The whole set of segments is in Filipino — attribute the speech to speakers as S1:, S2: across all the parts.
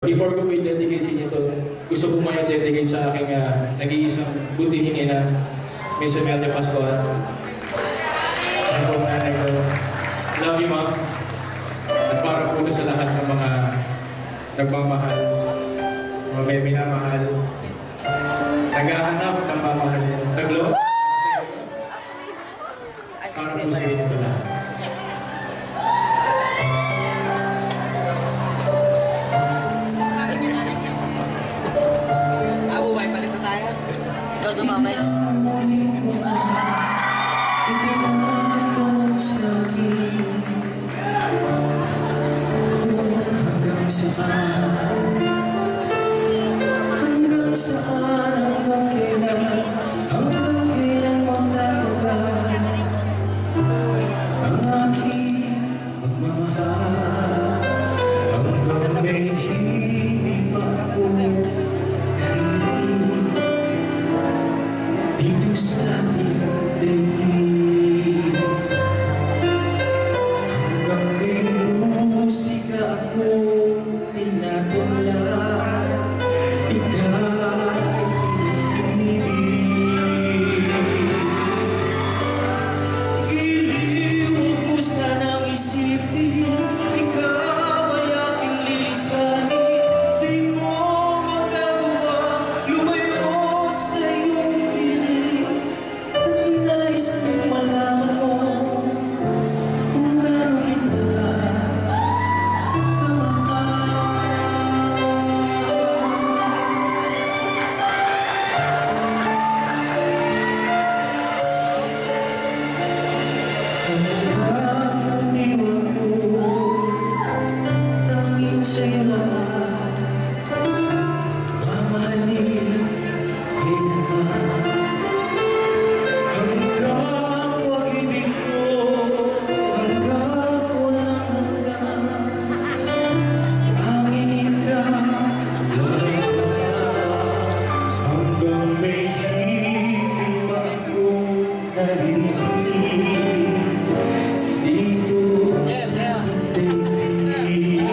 S1: Before ko po i-dedicate sa inyo ito, gusto ko may i-dedicate sa aking nag-iisang butihing ina, Miss Imelda Pascual. Ano po nanay ko. Love you, Ma'am. At para po ito sa lahat ng mga nagmamahal, mga may minamahal, naghahanap ng mamahalin. Taglo? Para po sa inyo ito lahat.
S2: Dumamay. Itinatong sa'kin hanggang saan, hanggang kailan magtatagal ang aking pagmamahal, hanggang may hindi pa ako dito sa daigdig, hanggang may musika ako tinatulad, ika'y inibig. Iliwag mo sanang isipin, ikaw ay aking lilisanin, di ko magagawa lumayo sa iyong piling. Nais kong malaman mo kung gaano kita kamahal. Hanggang diwa ko, tanging sa'yo lang mamahalin kailanman. Hanggang pag-ibig ko, hanggang walang hanggan, angin ikaw lang. Hanggang may higit pa ako narinig dito sa daigdig,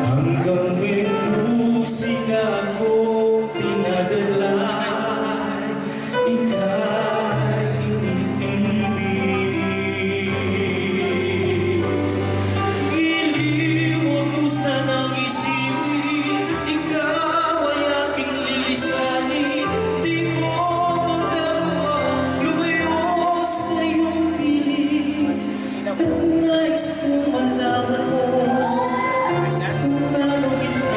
S2: hanggang may musika ako pinadala, ika'y inibig. Iliwag mo sanang isipin, ikaw ay aking lilisanin, di ko magagawa lumayo sa iyong piling. At nais kong malaman mo kung gaano kita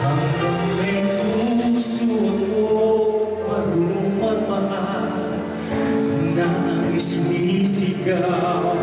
S2: hanggang may puso ako marunong magmahal, na ang sinisigaw